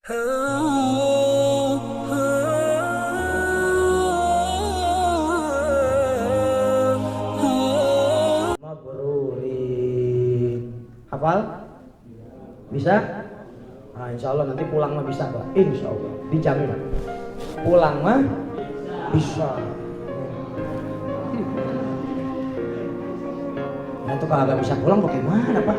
Mabrurin. Hafal? Bisa? Nah, insya Allah nanti pulang mah bisa, Pak. Insya Allah, dijamin. Pulang mah bisa. Nah, itu kalau agak bisa pulang bagaimana, Pak?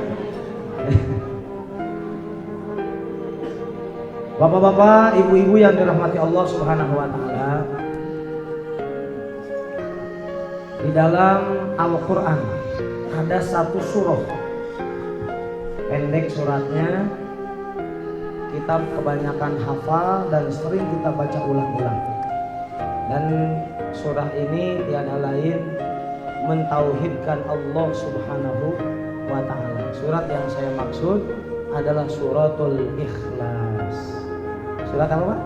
Bapak-bapak, ibu-ibu yang dirahmati Allah Subhanahu wa taala. Di dalam Al-Qur'an ada satu surah. Pendek suratnya, kita kebanyakan hafal dan sering kita baca ulang-ulang. Dan surah ini tiada lain mentauhidkan Allah Subhanahu wa taala. Surat yang saya maksud adalah suratul Ikhlas. Surat apa, Pak?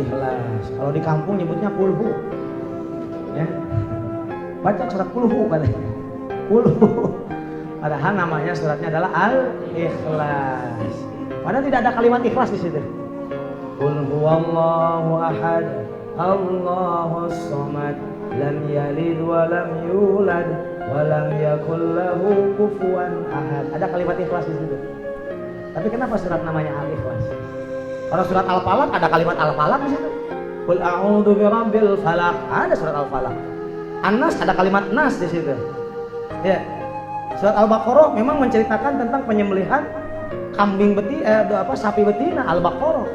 Ikhlas. Kalau di kampung nyebutnya kulhu. Ya. Baca surat kulhu katanya. Kulhu. Padahal namanya suratnya adalah Al-Ikhlas. Padahal tidak ada kalimat ikhlas di situ. Qul huwallahu ahad, Allahus samad, lam yalid wa lam yulad wa lam yakul lahu kufuwan ahad. Ada kalimat ikhlas di situ. Tapi kenapa surat namanya Al-Ikhlas? Kalau surat Al-Falaq ada kalimat Al-Falaq di situ. Qul a'udzu birabbil falaq, ada surat Al-Falaq. An-Nas ada kalimat Nas di situ. Ya. Surat Al-Baqarah memang menceritakan tentang penyembelihan kambing sapi betina, Al-Baqarah.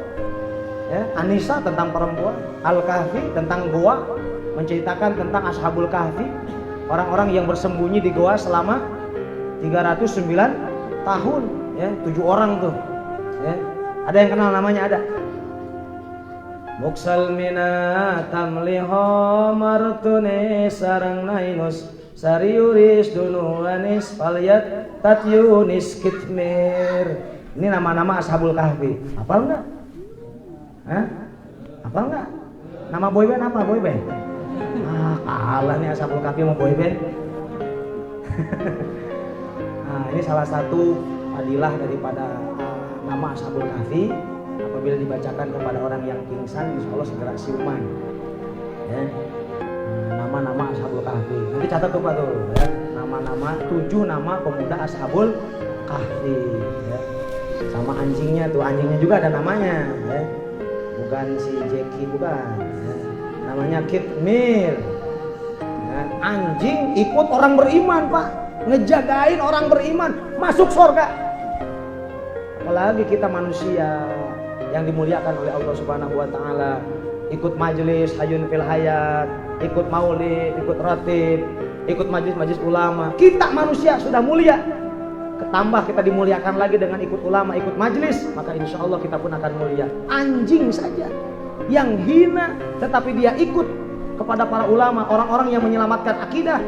Ya, An-Nisa tentang perempuan, Al-Kahfi tentang goa, menceritakan tentang Ashabul Kahfi, orang-orang yang bersembunyi di goa selama 309 tahun, ya, 7 orang tuh. Ya. Ada yang kenal namanya? Ada. Muksal mina tamliho martune sarang nainus sariuris dunuanis falyat tatyunis kitmir. Ini nama-nama Ashabul Kahfi. Hafal enggak? Hah? Hafal enggak? Nama boyband apa boyband? Kalah nih Ashabul Kahfi sama boyband. Nah, ini salah satu fadilah daripada nama Ashabul Kahfi. Apabila dibacakan kepada orang yang pingsan, insya Allah segera siuman. Ya. Nama-nama Ashabul Kahfi. Nanti catat tuh Pak tuh, ya. Nama-nama 7 nama pemuda Ashabul Kahfi. Ya. Sama anjingnya tuh, anjingnya juga ada namanya. Ya. Bukan si Jackie, bukan. Ya. Namanya Kitmir. Ya. Anjing ikut orang beriman Pak, ngejagain orang beriman masuk surga. Apalagi kita manusia yang dimuliakan oleh Allah Subhanahu wa taala, ikut majelis Hayun fil Hayat, ikut maulid, ikut ratib, ikut majelis ulama. Kita manusia sudah mulia, ketambah kita dimuliakan lagi dengan ikut ulama, ikut majelis, maka insya Allah kita pun akan mulia. Anjing saja yang hina tetapi dia ikut kepada para ulama, orang-orang yang menyelamatkan akidah,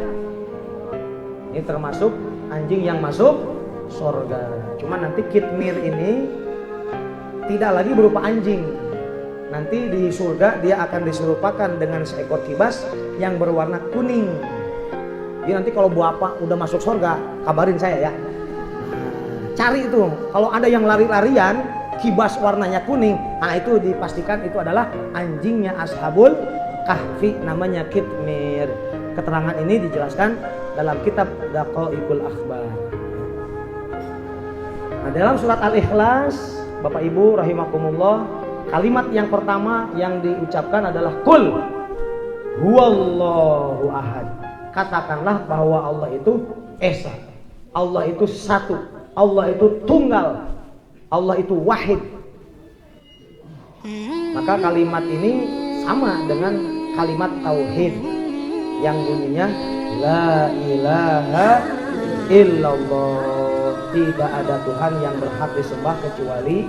ini termasuk anjing yang masuk surga. Cuma nanti Kitmir ini tidak lagi berupa anjing. Nanti di surga dia akan diserupakan dengan seekor kibas yang berwarna kuning. Jadi nanti kalau bapak udah masuk surga, kabarin saya ya. Cari itu, kalau ada yang lari-larian, kibas warnanya kuning, nah itu dipastikan itu adalah anjingnya Ashabul Kahfi, namanya Kitmir. Keterangan ini dijelaskan dalam kitab Daqaiqul Akhbar. Nah, dalam surat Al-Ikhlas, Bapak Ibu rahimakumullah, kalimat yang pertama yang diucapkan adalah Qul huwallahu ahad. Katakanlah bahwa Allah itu esa, Allah itu satu, Allah itu tunggal, Allah itu wahid. Maka kalimat ini sama dengan kalimat tauhid yang bunyinya la ilaha illallah. Tidak ada Tuhan yang berhak disembah kecuali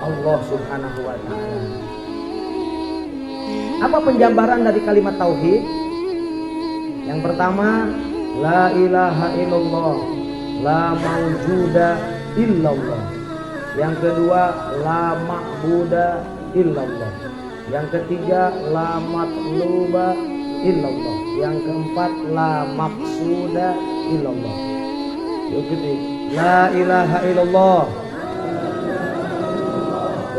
Allah Subhanahu wa taala. Apa penjabaran dari kalimat tauhid? Yang pertama, la ilaha illallah, la maujuda illallah. Yang kedua, la ma'buda illallah. Yang ketiga, la matluba illallah. Yang keempat, la maqsuda illallah. Yuk, la ilaha illallah,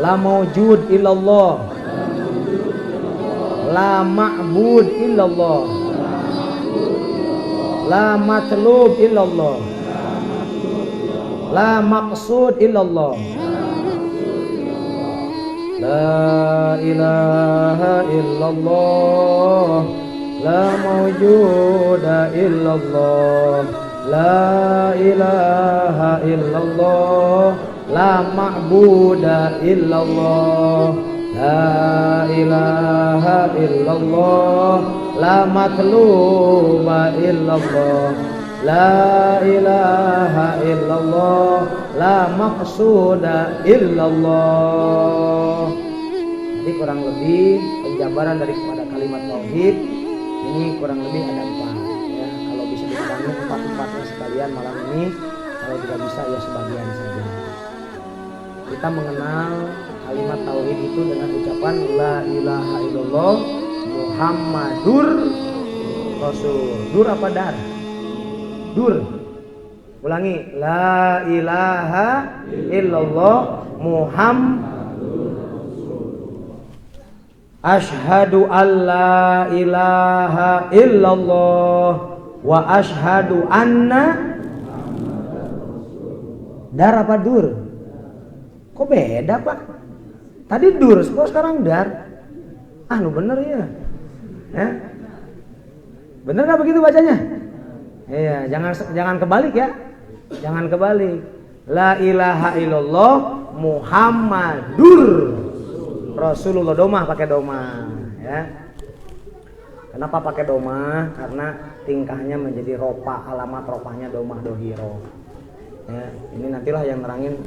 la maujud illallah, la ma'bud illallah, la matlub illallah, la maqsud illallah, la ilaha illallah, la mawjuda illallah, la ilaha illallah, la ma'buda illallah, la ilaha illallah, la matluba illallah, la ilaha illallah, la maqsuda illallah. Jadi kurang lebih penjabaran daripada kalimat tauhid ini kurang lebih ada 4 ya. Kalau bisa dipahami 4-4-nya sekalian malam ini, kalau tidak bisa ya sebagian saja. Kita mengenal kalimat tauhid itu dengan ucapan la ilaha illallah Muhammadur Rasul. Dur apa dar? Dur. Ulangi, la ilaha illallah Muhammadur Rasul. Asyhadu an la ilaha illallah wa asyhadu anna. Dar apa dur? Kok beda Pak? Tadi dur, kok sekarang dar? Lu bener ya? Bener gak begitu bacanya? Iya, jangan kebalik ya. Jangan kebalik. La ilaha illallah Muhammadur Rasulullah. Domah pakai domah ya. Kenapa pakai domah? Karena tingkahnya menjadi ropa, alamat ropanya domah dohiro. Ya, ini nantilah yang nerangin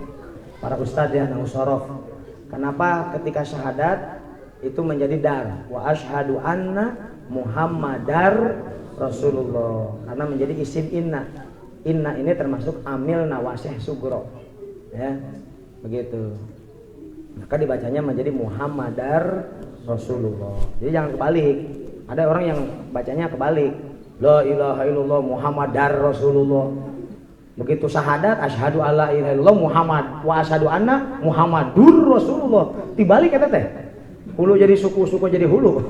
para ustadz ya, nausorof. Kenapa ketika syahadat itu menjadi dar? Wa asyhadu anna Muhammadar Rasulullah. Karena menjadi isim inna. Inna ini termasuk amil nawasih sugro. Ya, begitu. Maka dibacanya menjadi Muhammadar Rasulullah. Jadi jangan kebalik. Ada orang yang bacanya kebalik. La ilaha illallah Muhammadar Rasulullah. Begitu syahadat asyhadu alla ilaha illallah Muhammad wa asyhadu anna Muhammadur Rasulullah. Dibalik kata teh. Hulu jadi suku, suku jadi hulu.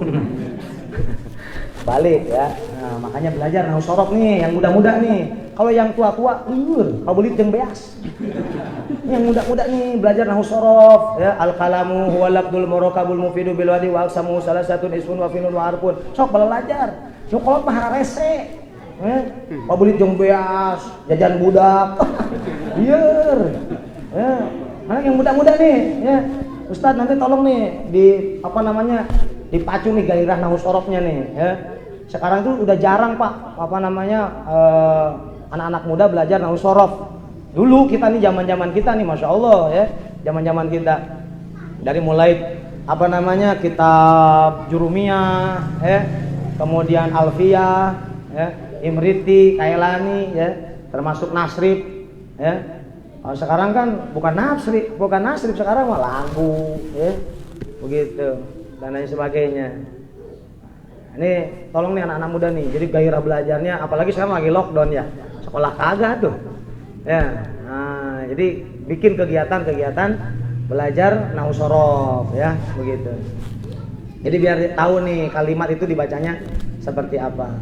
Balik ya. Nah, makanya belajar nahwu sorof nih yang muda-muda nih. Kalau yang tua-tua liur, kabulit jeung beas. Yang muda-muda nih belajar nahwu sorof ya. Al-qalamu huwa lafdul murakabul mufidu bil wadi wa aqsamu salasatun ismun wa fi'lun wa harfun. Sok belajar. Nyokot mah rese. Pabulit jeung beas, jajan budak. Lieur. Ya. Mana yang muda-muda nih ya. Ustadz nanti tolong nih dipacu nih gairah nahwu sorofnya nih ya. Sekarang tuh udah jarang Pak anak-anak muda belajar nahwu sorof. Dulu kita nih zaman-zaman kita nih Masya Allah ya, zaman-zaman kita dari mulai kitab Jurumiyah ya, kemudian Alfiyah ya, Imriti, Kailani ya, termasuk Nasrib ya. Sekarang kan bukan nasrib sekarang mah lagu ya. Begitu dan lain sebagainya. Ini tolong nih anak-anak muda nih. Jadi gairah belajarnya apalagi sekarang lagi lockdown ya. Sekolah kagak tuh. Ya. Nah, jadi bikin kegiatan-kegiatan belajar nahwu sorof ya, begitu. Jadi biar tahu nih kalimat itu dibacanya seperti apa.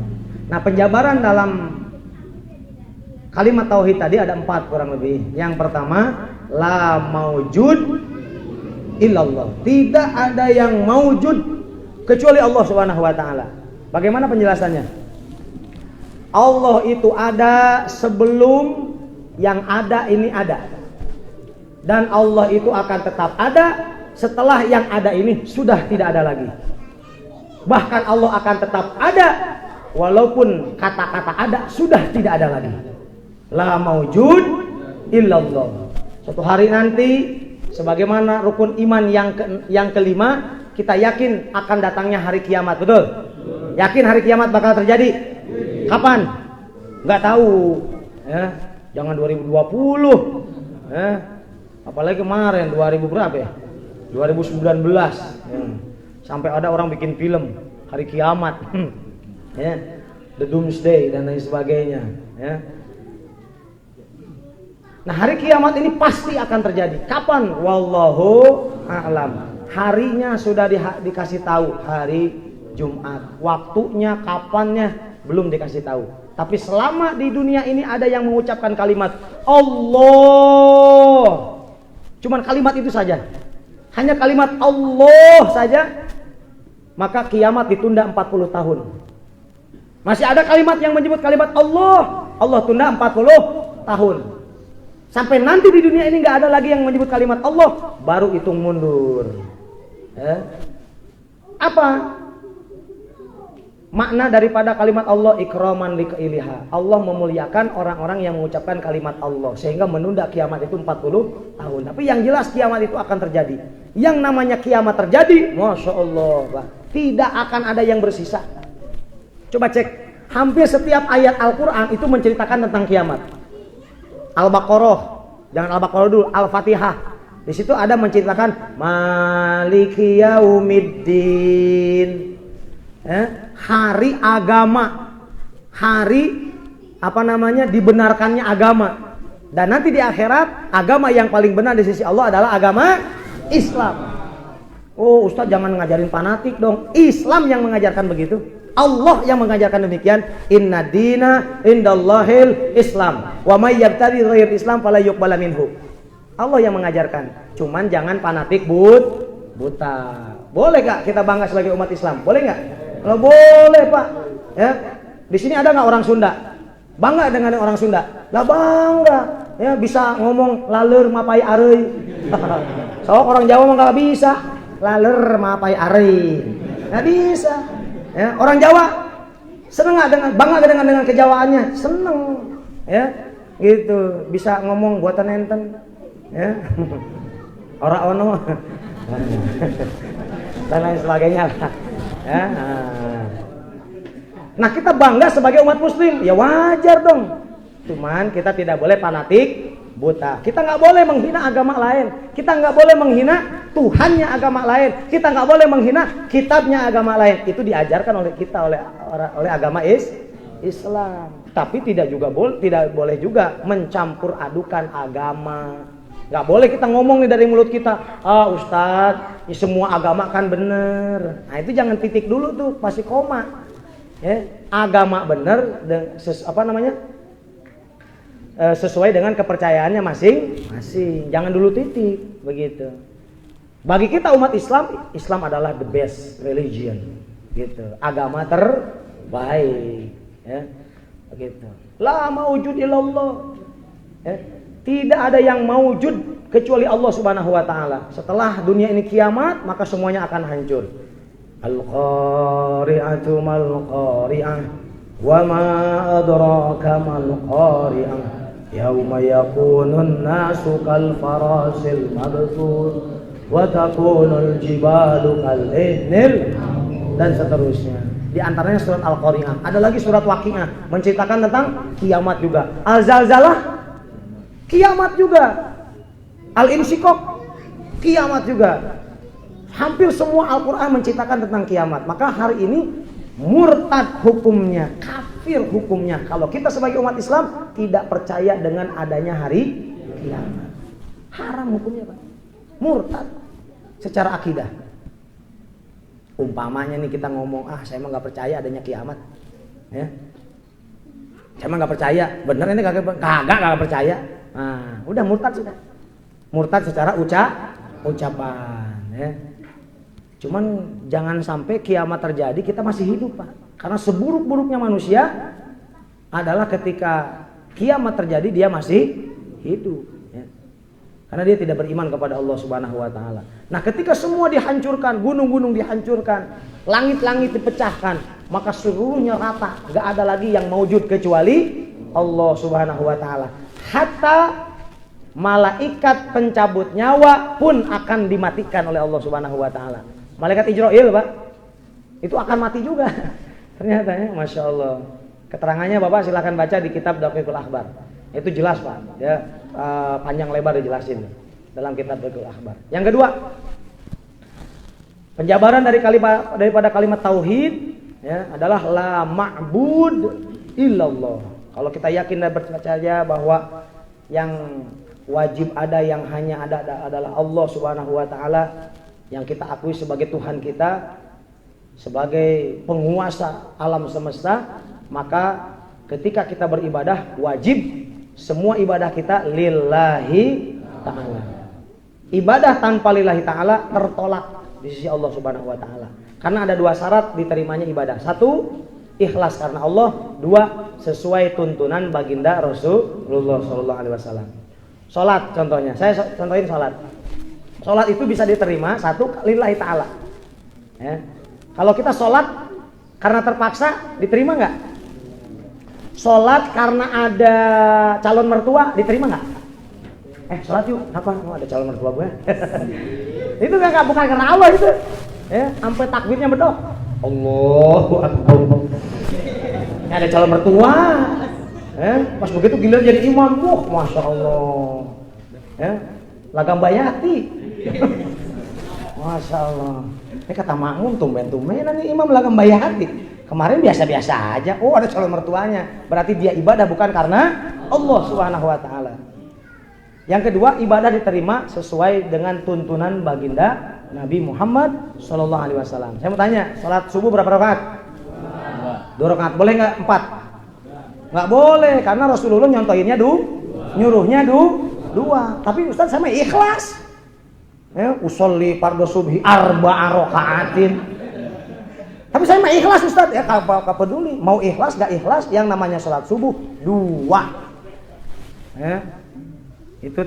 Nah, penjabaran dalam kalimat tauhid tadi ada 4 kurang lebih. Yang pertama, la maujud illallah. Tidak ada yang maujud kecuali Allah Subhanahu wa taala. Bagaimana penjelasannya? Allah itu ada sebelum yang ada ini ada. Dan Allah itu akan tetap ada setelah yang ada ini sudah tidak ada lagi. Bahkan Allah akan tetap ada walaupun kata-kata ada sudah tidak ada lagi. La maujud illallah. Suatu hari nanti sebagaimana rukun iman yang kelima, kita yakin akan datangnya hari kiamat, betul? Yakin hari kiamat bakal terjadi? Kapan? Nggak tahu. Ya, jangan 2020. Ya, apalagi kemarin 2000 berapa ya? 2019. Sampai ada orang bikin film hari kiamat. Ya, The Doomsday dan lain sebagainya. Ya. Nah, hari kiamat ini pasti akan terjadi. Kapan? Wallahu a'lam. Harinya sudah dikasih tahu, hari Jumat. Waktunya, kapannya belum dikasih tahu. Tapi selama di dunia ini ada yang mengucapkan kalimat Allah, cuman kalimat itu saja, hanya kalimat Allah saja, maka kiamat ditunda 40 tahun. Masih ada kalimat yang menyebut kalimat Allah, Allah tunda 40 tahun. Sampai nanti di dunia ini nggak ada lagi yang menyebut kalimat Allah, baru hitung mundur. Apa makna daripada kalimat Allah? Ikraman liqailiha. Allah memuliakan orang-orang yang mengucapkan kalimat Allah, sehingga menunda kiamat itu 40 tahun. Tapi yang jelas kiamat itu akan terjadi. Yang namanya kiamat terjadi, Masya Allah, tidak akan ada yang bersisa. Coba cek, hampir setiap ayat Al-Quran itu menceritakan tentang kiamat. Al-Baqarah, jangan Al-Baqarah dulu, Al-Fatihah. Di situ ada menceritakan Maliki Yaumiddin, hari agama, hari dibenarkannya agama. Dan nanti di akhirat agama yang paling benar di sisi Allah adalah agama Islam. Oh, Ustaz jangan ngajarin fanatik dong. Islam yang mengajarkan begitu. Allah yang mengajarkan demikian. Inna dina indallahil Islam. Wa may yabtaghi ghairal Islam fala yuqbala minhu. Allah yang mengajarkan. Cuman jangan fanatik buta. Boleh gak kita bangga sebagai umat Islam? Boleh gak? Kalau boleh Pak. Ya. Di sini ada nggak orang Sunda? Bangga dengan orang Sunda? Lah bangga. Ya, bisa ngomong laleur mapai areuy. Soalnya orang Jawa mah nggak bisa. Laleur mapai areuy. Nggak bisa. Ya, orang Jawa seneng nggak bangga dengan kejawaannya? Seneng. Ya, gitu. Bisa ngomong buatan enten. Ya. Ora ono. Dan lain sebagainya. Ya. Nah, kita bangga sebagai umat muslim, ya wajar dong. Cuman kita tidak boleh fanatik buta. Kita nggak boleh menghina agama lain. Kita nggak boleh menghina Tuhannya agama lain. Kita nggak boleh menghina kitabnya agama lain. Itu diajarkan oleh kita, oleh agama Islam. Tapi tidak boleh juga mencampur adukan agama. Nggak boleh kita ngomong nih dari mulut kita, Ustadz, ya semua agama kan bener. Nah itu jangan titik dulu tuh, pasti koma. Ya, agama bener, sesuai dengan kepercayaannya masing-masing. Jangan dulu titik, begitu. Bagi kita umat Islam, Islam adalah the best religion, gitu. Agama terbaik, ya, begitu. La maujud illallah. Ya. Tidak ada yang maujud kecuali Allah Subhanahu wa taala. Setelah dunia ini kiamat, maka semuanya akan hancur. Al-qari'atu mal-qari'ah wa ma adraka mal-qari'ah. Yauma yakunun nasu kal farasil mabthur wa takunul jibalu kal ihnil, dan seterusnya. Di antaranya surat Al-Qari'ah. Ada lagi surat Waqi'ah menceritakan tentang kiamat juga. Al-Zalzalah kiamat juga. Al-Insyiqaq kiamat juga. Hampir semua Al-Quran menceritakan tentang kiamat. Maka hari ini murtad hukumnya, kafir hukumnya kalau kita sebagai umat Islam tidak percaya dengan adanya hari kiamat. Haram hukumnya Pak. Murtad secara akidah. Umpamanya nih kita ngomong, saya emang gak percaya adanya kiamat, ya. Saya emang gak percaya. Bener ini kagak percaya. Nah, udah murtad sudah. Murtad secara ucapan, ya. Cuman jangan sampai kiamat terjadi kita masih hidup, Pak. Karena seburuk-buruknya manusia adalah ketika kiamat terjadi dia masih hidup, ya. Karena dia tidak beriman kepada Allah Subhanahu wa taala. Nah, ketika semua dihancurkan, gunung-gunung dihancurkan, langit-langit dipecahkan, maka seluruhnya rata, enggak ada lagi yang maujud kecuali Allah Subhanahu wa taala. Hatta malaikat pencabut nyawa pun akan dimatikan oleh Allah Subhanahu wa taala. Malaikat Ijrail, Pak, itu akan mati juga. Ternyata ya, Masya Allah. Keterangannya Bapak silakan baca di kitab Daqiqul Akhbar. Itu jelas, Pak, ya, panjang lebar dijelasin dalam kitab Daqiqul Akhbar. Yang kedua, penjabaran daripada kalimat tauhid, ya, adalah la ma'bud illallah. Kalau kita yakin dan percaya bahwa yang wajib ada, yang hanya ada adalah Allah Subhanahu wa taala yang kita akui sebagai Tuhan kita, sebagai penguasa alam semesta. Maka ketika kita beribadah wajib semua ibadah kita lillahi ta'ala. Ibadah tanpa lillahi ta'ala tertolak di sisi Allah Subhanahu wa taala. Karena ada dua syarat diterimanya ibadah. Satu, ikhlas karena Allah. Dua, sesuai tuntunan baginda Rasulullah sallallahu alaihi wasallam. Salat contohnya. Saya contohin salat. Salat itu bisa diterima satu lillahi ta'ala. Ya. Kalau kita salat karena terpaksa diterima enggak? Salat karena ada calon mertua diterima enggak? Salat yuk. Apa? Oh, ada calon mertua gue. Itu enggak, bukan karena Allah itu. Ya, sampai takbirnya bedok. Allahu akbar. Ada calon mertua. Pas begitu giliran jadi imam. Masya Allah. Lagam bayati. Masya Allah. Ini kata makmum tumben-tumbenan nih imam lagam bayati. Kemarin biasa-biasa aja. Oh, ada calon mertuanya. Berarti dia ibadah bukan karena Allah Subhanahu wa taala. Yang kedua, ibadah diterima sesuai dengan tuntunan baginda Nabi Muhammad sallallahu alaihi wasallam. Saya mau tanya, salat subuh berapa rakaat? 2 rakaat. Boleh enggak 4? Enggak boleh, karena Rasulullah nyontohinnya nyuruhnya 2. Tapi Ustaz sama ikhlas. Usolli fardhu subhi 4 rakaatin. Tapi saya mah ikhlas Ustaz. Apa peduli mau ikhlas enggak ikhlas, yang namanya salat subuh 2. Itu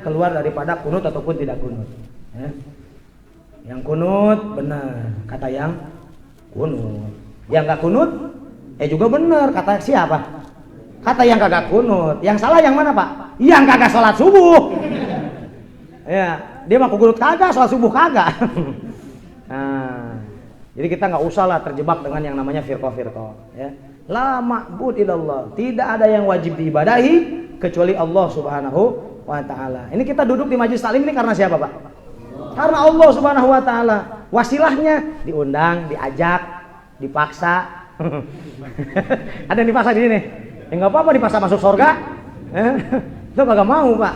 keluar daripada kunut ataupun tidak kunut. Yang kunut benar kata yang kunut. Yang enggak kunut juga benar kata siapa? Kata yang kagak kunut. Yang salah yang mana, Pak? Yang kagak salat subuh. Dia mah kunut kagak, salat subuh kagak. Nah, jadi kita nggak usah lah terjebak dengan yang namanya firqah-firqah. La ma'bud illallah. Tidak ada yang wajib diibadahi kecuali Allah Subhanahu wa taala. Ini kita duduk di majelis taklim ini karena siapa, Pak? Karena Allah Subhanahu wa taala. Wasilahnya diundang, diajak, dipaksa. Ada yang dipaksa di sini? Enggak apa-apa dipaksa masuk surga. Itu kagak mau, Pak.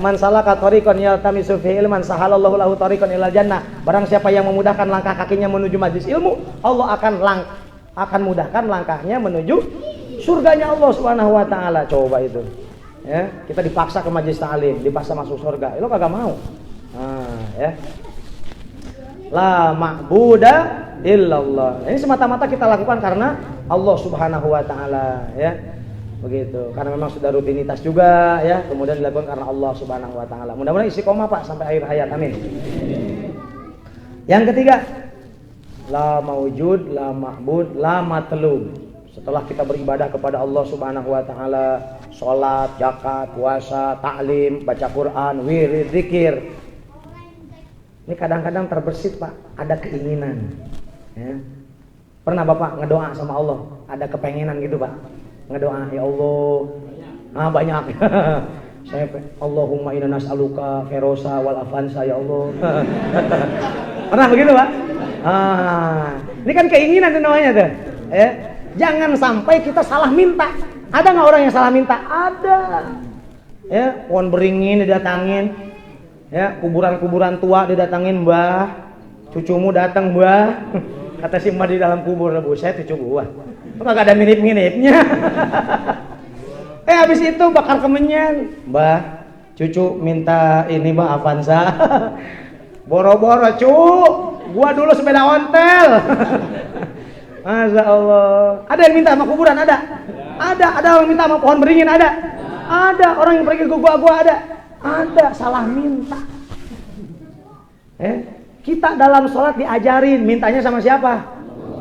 Man salaka tariqan yaltamisu fi ilman sahalallahu lahu tariqan ilal jannah. Barang siapa yang memudahkan langkah kakinya menuju majelis ilmu, Allah akan mudahkan langkahnya menuju surganya Allah Subhanahu wa taala. Coba itu. Kita dipaksa ke majelis ta'lim, dipaksa masuk surga. Lo kagak mau. La ma'buda illallah. Ini semata-mata kita lakukan karena Allah Subhanahu wa taala, Begitu. Karena memang sudah rutinitas juga, kemudian dilakukan karena Allah Subhanahu wa taala. Mudah-mudahan istiqomah, Pak, sampai akhir hayat. Amin. Yang ketiga, la maujud, la ma'bud, la matlub. Setelah kita beribadah kepada Allah Subhanahu wa taala, salat, zakat, puasa, taklim, baca Quran, wirid, zikir. Ini kadang-kadang terbersit, Pak, ada keinginan. Pernah Bapak ngedoa sama Allah, ada kepengenan gitu, Pak? Ngedoa, ya Allah. Banyak. Saya Allahumma inna nas'aluka ferosa wal afansa, ya Allah. Pernah begitu, Pak? Ini kan keinginan itu namanya tuh. Jangan sampai kita salah minta. Ada nggak orang yang salah minta? Ada. Pohon beringin didatangin. Kuburan-kuburan tua didatangin, Mbah. Cucumu datang, Mbah. Kata si Mbah di dalam kubur, buset cucu gua. Kok kagak ada mirip-miripnya. Habis itu bakar kemenyan. Mbah, cucu minta ini, Mbah, Avanza. Boro-boro, cu. Gua dulu sepeda ontel. Masya Allah. Ada yang minta sama kuburan? Ada. Ada orang minta sama pohon beringin? Ada. Orang yang pergi ke gua ada. Ada, salah minta. Kita dalam sholat diajarin mintanya sama siapa?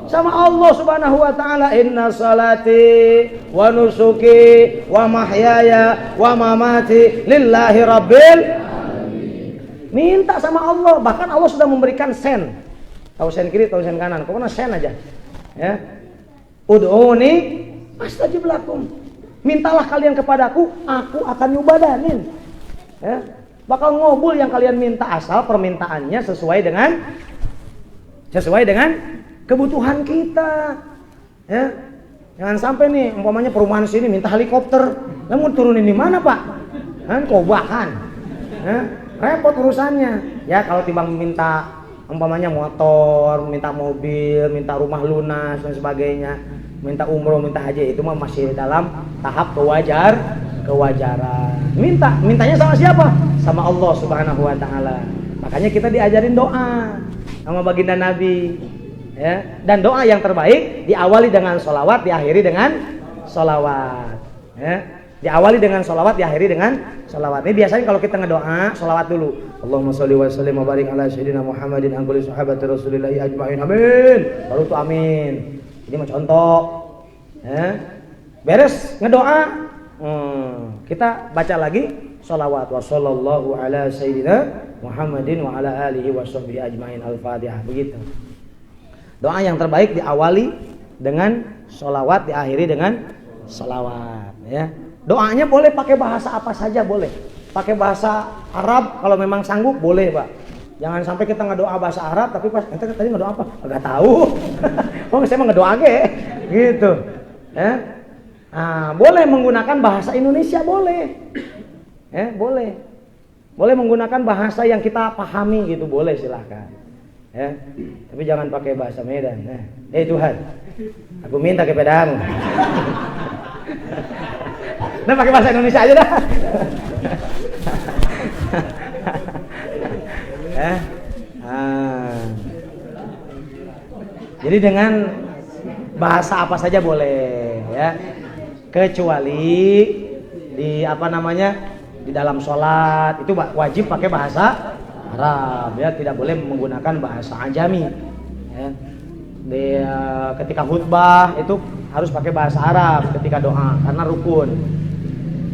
Sama Allah Subhanahu wa taala. Inna salati wa nusuki wa mahyaya wa mamati lillahi rabbil alamin. Minta sama Allah. Bahkan Allah sudah memberikan sen. Tahu sen kiri, tahu sen kanan. Pokoknya sen aja. Ud'uni astajib lakum. Mintalah kalian kepadaku, aku akan nyubadanin. Bakal ngobul yang kalian minta, asal permintaannya sesuai dengan kebutuhan kita. Jangan sampai nih umpamanya perumahan sini minta helikopter. Lah mau turunin di mana, Pak? Kan kobakan. Repot urusannya. Ya kalau timbang minta umpamanya motor, minta mobil, minta rumah lunas dan sebagainya, minta umroh, minta haji, itu mah masih dalam tahap kewajaran. Mintanya sama siapa? Sama Allah Subhanahu wa taala. Makanya kita diajarin doa sama baginda Nabi. Ya, dan doa yang terbaik diawali dengan sholawat, diakhiri dengan sholawat. Ya, diawali dengan sholawat, diakhiri dengan sholawat. Ini biasanya kalau kita ngedoa, sholawat dulu. Allahumma sholli wa sallim wa barik ala sayyidina Muhammadin angkuli sahabati Rasulillahi ajma'in. Amin. Baru tuh amin. Ini mah contoh. Ya. Beres ngedoa, kita baca lagi sholawat wa sallallahu ala sayyidina Muhammadin wa ala alihi wa sahbihi ajma'in. Al-Fatihah. Begitu. Doa yang terbaik diawali dengan sholawat, diakhiri dengan sholawat. Ya. Doanya boleh pakai bahasa apa saja boleh. Pakai bahasa Arab kalau memang sanggup boleh, Pak. Jangan sampai kita ngedoa bahasa Arab tapi pas ente tadi ngedoa apa? Enggak tahu. Oh, saya mah ngedoa ge. Gitu. Ya. Nah, boleh menggunakan bahasa Indonesia boleh. Ya, boleh. Boleh menggunakan bahasa yang kita pahami gitu, boleh silahkan. Ya, tapi jangan pakai bahasa Medan. Nah, Tuhan, aku minta kepadamu. Nah, pakai bahasa Indonesia aja dah. Jadi dengan bahasa apa saja boleh, ya, kecuali di di dalam sholat itu wajib pakai bahasa Arab, ya, tidak boleh menggunakan bahasa Ajami. Ya. Ketika khutbah itu harus pakai bahasa Arab ketika doa karena rukun.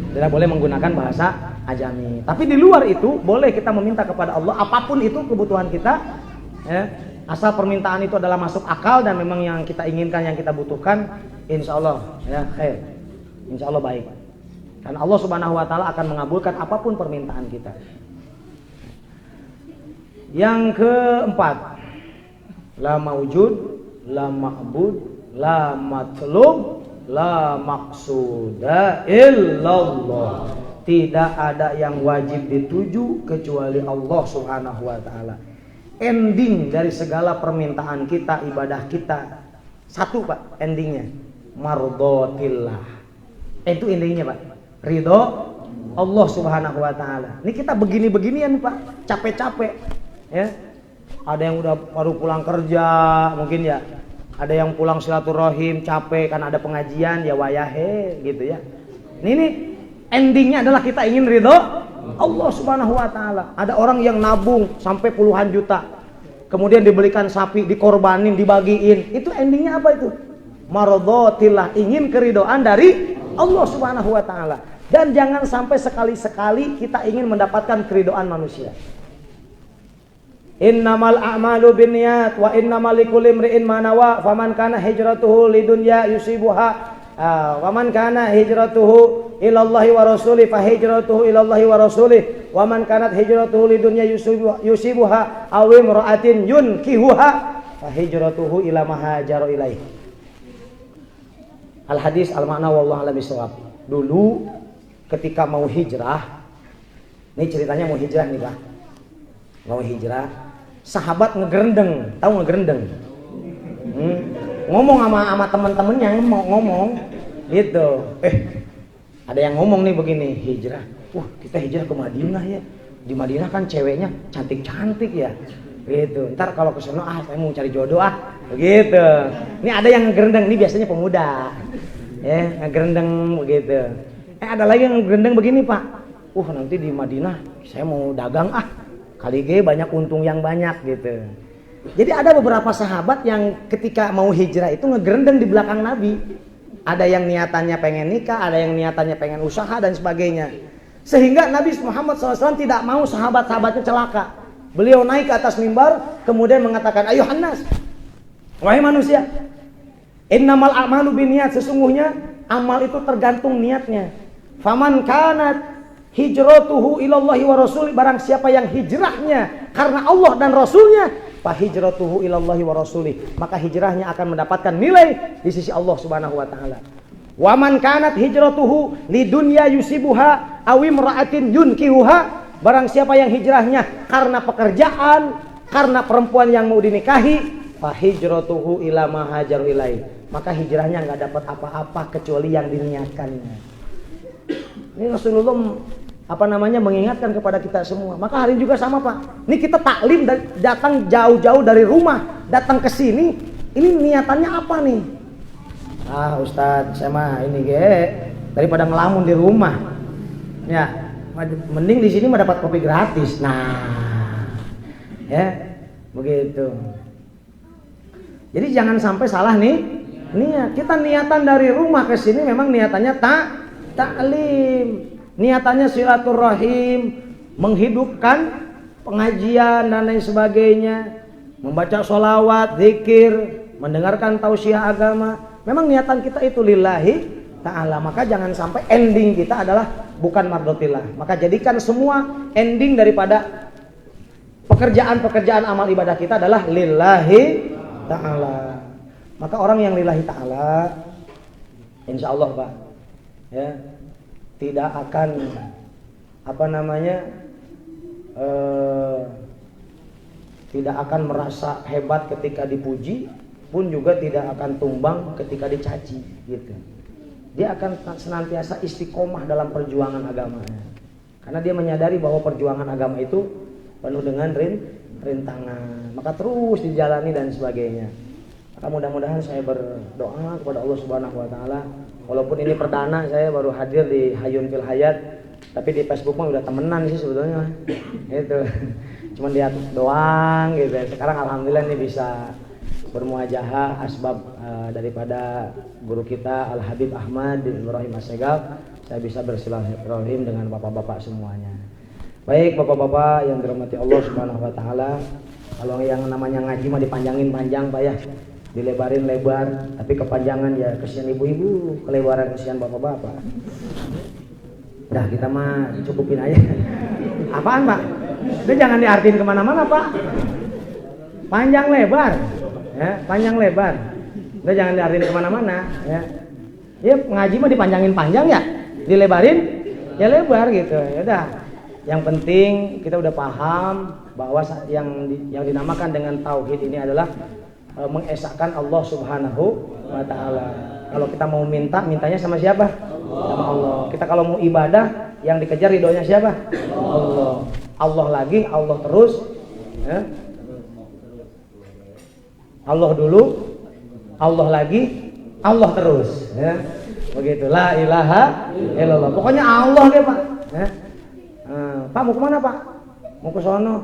Tidak boleh menggunakan bahasa Ajami. Tapi di luar itu boleh kita meminta kepada Allah apapun itu kebutuhan kita. Ya. Asal permintaan itu adalah masuk akal dan memang yang kita inginkan, yang kita butuhkan, insya Allah, ya, khair. Insya Allah baik. Dan Allah Subhanahu Wa Taala akan mengabulkan apapun permintaan kita. Yang keempat, la maujud, la ma'bud, la matlub, la maqsuda illallah. Tidak ada yang wajib dituju kecuali Allah Subhanahu wa taala. Ending dari segala permintaan kita, ibadah kita, satu, Pak, endingnya mardhatillah. Itu endingnya, Pak. Ridho Allah Subhanahu wa taala. Ini kita begini-beginian, Pak, capek-capek. Ya, ada yang udah baru pulang kerja mungkin ya, ada yang pulang silaturahim capek karena ada pengajian ya wayahe gitu ya. Ini endingnya adalah kita ingin ridho Allah Subhanahu wa taala. Ada orang yang nabung sampai puluhan juta, kemudian dibelikan sapi, dikorbanin, dibagiin. Itu endingnya apa itu? Mardhatillah, ingin keridoan dari Allah Subhanahu wa taala. Dan jangan sampai sekali-sekali kita ingin mendapatkan keridoan manusia. Innamal a'malu binniyat wa innamal likulli imri'in ma nawa faman kana hijratuhu lidunya yusibuha wa man kana hijratuhu ilallahi wa rasulih fa hijratuhu ilallahi wa rasulih wa man kanat hijratuhu lidunya yusibuha aw imra'atin yunkihuha fa hijratuhu ila ma hajara ilaih. Al hadis al makna wallahu a'lam bishawab. Dulu ketika mau hijrah, ini ceritanya mau hijrah nih, Pak. Mau hijrah, sahabat ngegerendeng, tahu ngegerendeng? Ngomong sama teman-temannya, ngomong gitu. Ada yang ngomong nih begini, hijrah. Kita hijrah ke Madinah ya. Di Madinah kan ceweknya cantik-cantik ya. Gitu. Ntar kalau ke sono saya mau cari jodoh begitu. Ini ada yang ngegerendeng, ini biasanya pemuda. Ya, ngegerendeng begitu. Ada lagi yang ngegerendeng begini, Pak. Nanti di Madinah saya mau dagang kali banyak untung yang banyak gitu. Jadi ada beberapa sahabat yang ketika mau hijrah itu ngegerendeng di belakang Nabi. Ada yang niatannya pengen nikah, ada yang niatannya pengen usaha dan sebagainya. Sehingga Nabi Muhammad SAW tidak mau sahabat-sahabatnya celaka. Beliau naik ke atas mimbar kemudian mengatakan, "Ayo Hannas, wahai manusia, innamal a'malu binniyat, sesungguhnya amal itu tergantung niatnya. Faman kanat hijratuhu ilallahi wa rasul, barang siapa yang hijrahnya karena Allah dan Rasulnya, fahijratuhu ilallahi wa rasulih, maka hijrahnya akan mendapatkan nilai di sisi Allah Subhanahu wa taala. Wa man kanat hijratuhu lidunya yusibuha aw imra'atin yunkihuha, barang siapa yang hijrahnya karena pekerjaan, karena perempuan yang mau dinikahi, fahijratuhu ila ma hajaru ilaih, maka hijrahnya enggak dapat apa-apa kecuali yang diniatkannya. Ini Rasulullah mengingatkan kepada kita semua. Maka hari ini juga sama, Pak. Ini kita taklim datang jauh-jauh dari rumah, datang ke sini. Ini niatannya apa nih? Ah, Ustadz, saya mah ini daripada ngelamun di rumah. Ya, mending di sini mah dapat kopi gratis. Nah, ya, begitu. Jadi jangan sampai salah nih niat. Kita niatan dari rumah ke sini memang niatannya taklim. Niatannya silaturahim, menghidupkan pengajian dan lain sebagainya, membaca sholawat, zikir, mendengarkan tausiah agama. Memang niatan kita itu lillahi ta'ala. Maka jangan sampai ending kita adalah bukan mardotillah. Maka jadikan semua ending daripada pekerjaan-pekerjaan amal ibadah kita adalah lillahi ta'ala. Maka orang yang lillahi ta'ala, insya Allah, Pak, ya, tidak akan tidak akan merasa hebat ketika dipuji, pun juga tidak akan tumbang ketika dicaci, gitu. Dia akan senantiasa istiqomah dalam perjuangan agamanya, karena dia menyadari bahwa perjuangan agama itu penuh dengan rintangan, maka terus dijalani dan sebagainya. Maka mudah-mudahan saya berdoa kepada Allah Subhanahu wa taala, walaupun ini perdana saya baru hadir di Hayun Fil Hayat, tapi di Facebook mah udah temenan sih sebetulnya. Itu cuman lihat doang gitu. Sekarang alhamdulillah ini bisa bermuajahah asbab daripada guru kita Al Habib Ahmad bin Ibrahim Assegaf, saya bisa bersilaturahim dengan bapak-bapak semuanya. Baik bapak-bapak yang dirahmati Allah Subhanahu wa taala, kalau yang namanya ngaji mah dipanjangin panjang Pak ya, dilebarin lebar, tapi kepanjangan ya kesian ibu-ibu, kelebaran kesian bapak-bapak. Udah kita mah cukupin aja. Apaan Pak? Itu jangan diartiin kemana-mana Pak. Panjang lebar. Ya, panjang lebar. Udah jangan diartiin kemana-mana. Ya, ya ngaji mah dipanjangin panjang ya, dilebarin ya lebar gitu. Ya udah. Yang penting kita udah paham bahwa yang dinamakan dengan tauhid ini adalah mengesahkan Allah Subhanahu wa taala. Kalau kita mau mintanya sama siapa? Sama Allah. Kita kalau mau ibadah yang dikejar ridhonya siapa? Allah. Allah lagi, Allah terus. Ya. Allah dulu, Allah lagi, Allah terus. Ya. Begitu. La ilaha illallah. Pokoknya Allah deh Pak. Ya. Pak mau kemana Pak? Mau ke sono?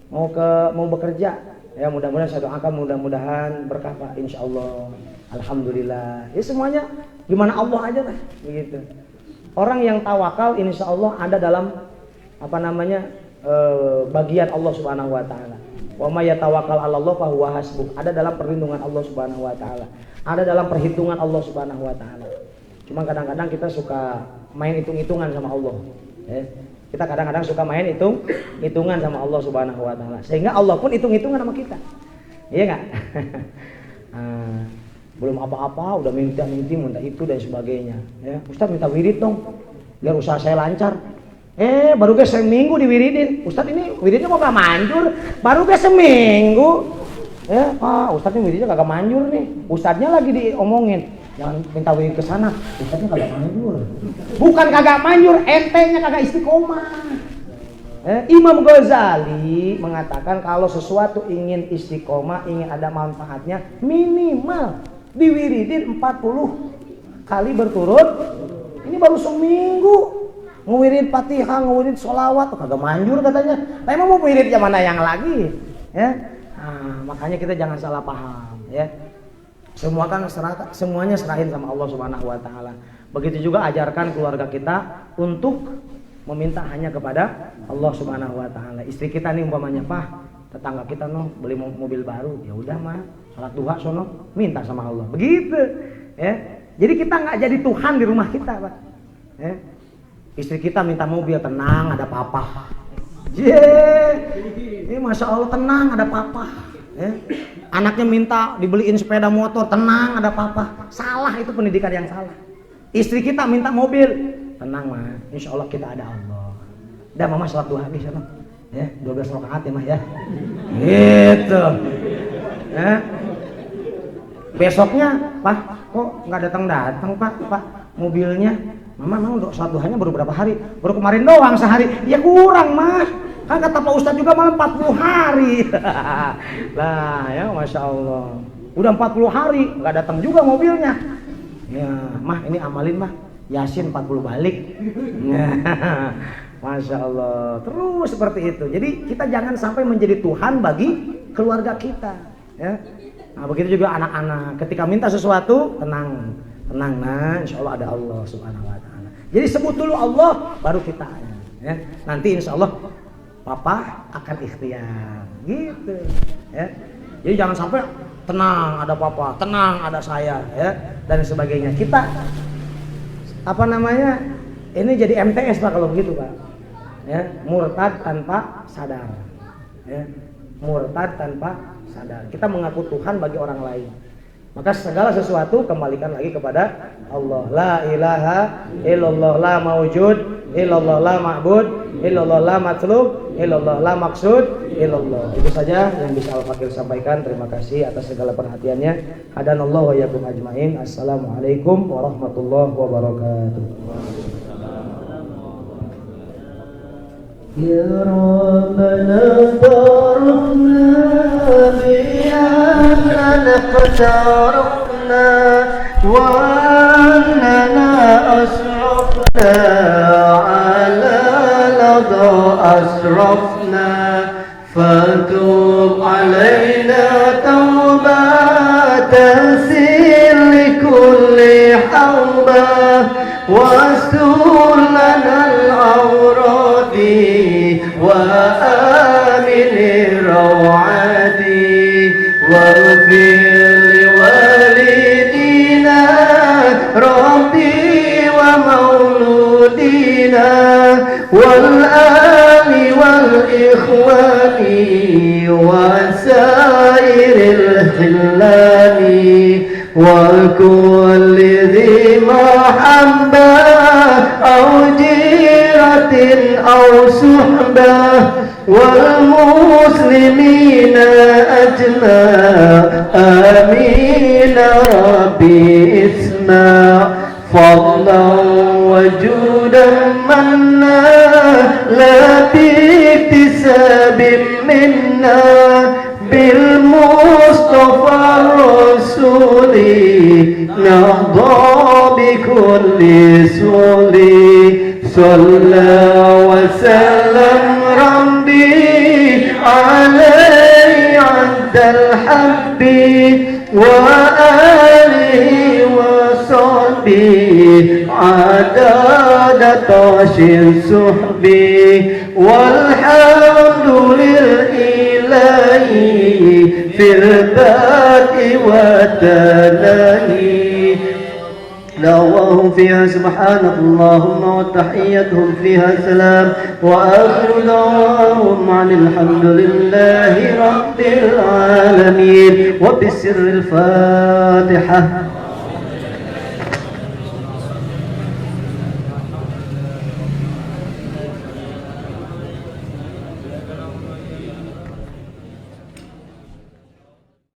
Mau bekerja? Ya mudah-mudahan saya doakan mudah-mudahan berkah Pak, insya Allah. Alhamdulillah. Ya semuanya gimana Allah aja lah, begitu. Orang yang tawakal insya Allah ada dalam bagian Allah Subhanahu wa taala. Wa may yatawakkal 'alallah fa huwa hasbuh. Ada dalam perlindungan Allah Subhanahu wa taala. Ada dalam perhitungan Allah Subhanahu wa taala. Cuma kadang-kadang kita suka main hitung-hitungan sama Allah. Ya. Kita kadang-kadang suka main hitungan sama Allah Subhanahu wa taala. Sehingga Allah pun hitung-hitungan sama kita. Iya enggak? Belum apa-apa udah minta itu dan sebagainya. Ya, Ustaz minta wirid dong. Biar usaha saya lancar. Baru ke seminggu diwiridin. Ustaz ini wiridnya kok gak manjur. Baru ke seminggu. Ya, Ustaz ini wiridnya kagak manjur nih. Ustaznya lagi diomongin. Jangan minta wirid ke sana. Ustaznya kagak manjur. Bukan kagak manjur, entenya kagak istiqomah. Imam Ghazali mengatakan kalau sesuatu ingin istiqomah, ingin ada manfaatnya, minimal diwiridin 40 kali berturut. Ini baru seminggu ngewirid Fatihah, ngewirid sholawat, kagak manjur katanya. Nah, emang mau wirid yang mana yang lagi? Ya, makanya kita jangan salah paham. Ya, semuanya serahin sama Allah Subhanahu wa taala. Begitu juga ajarkan keluarga kita untuk meminta hanya kepada Allah Subhanahu wa taala. Istri kita nih umpamanya, Pak, tetangga kita beli mobil baru, ya udah mah salat duha sono minta sama Allah. Begitu. Ya. Jadi kita nggak jadi Tuhan di rumah kita, Pak. Ya. Istri kita minta mobil, tenang ada papa. Ini Masya Allah tenang ada papa. Ya. Anaknya minta dibeliin sepeda motor, tenang ada papa. Salah, itu pendidikan yang salah. Istri kita minta mobil, tenang mah, insya Allah kita ada Allah. Udah mama sholat duha habis ya, ya 12 rakaat ya mah ya. Gitu. Ya. Besoknya, Pak, kok nggak datang Pak mobilnya? Mama memang sholat duhanya baru berapa hari? Baru kemarin doang sehari. Ya kurang mah. Kan kata Pak Ustadz juga malah 40 hari. Lah ya Masya Allah. Udah 40 hari nggak datang juga mobilnya. Ya mah ini amalin mah Yasin 40 balik. Masya Allah. Terus seperti itu. Jadi kita jangan sampai menjadi Tuhan bagi keluarga kita. Ya. Nah begitu juga anak-anak. Ketika minta sesuatu tenang nah, insya Allah ada Allah Subhanahu Wa Taala. Jadi sebut dulu Allah baru kita. Ya. Nanti insya Allah Papa akan ikhtiar, gitu, ya. Jadi jangan sampai tenang ada papa, tenang ada saya, ya, dan sebagainya. Kita ini jadi MTS Pak kalau begitu Pak, ya, murtad tanpa sadar, ya, murtad tanpa sadar. Kita mengaku Tuhan bagi orang lain. Maka segala sesuatu kembalikan lagi kepada Allah. La ilaha illallah, la mawjud illallah, la ma'bud illallah, la matlub illallah, la maksud illallah. Itu saja yang bisa Al-Fakir sampaikan. Terima kasih atas segala perhatiannya. Hadanallahu wa iyyakum ajmain. Assalamualaikum warahmatullahi wabarakatuh. Ya Rabbana tarafna bi'annana qatarafna wa annana asrafna ala lada asrafna fatub alayna tawbatan sil likulli hawbah wastur lana al-awradi وآمن روعتي واغفر لوالدينا ربي ومولودينا والآل والإخوان وسائر الخلان وكل ذي محبة أو جيرة أو صحبة والمسلمين أجمع آمين ربي اسمع فضلا وجودا منا لا باكتساب منا بالمصطفى الرسول نهضى بكل سول صلى وسلم ربي عليه عند الحب وآله وصحبه عدد طاشر صحبه والحمد لله في الباء والتناني دعواهم فيها سبحانك اللهم وتحيتهم فيها سلام وآخر دعواهم عن الحمد لله رب العالمين وبسر الفاتحة.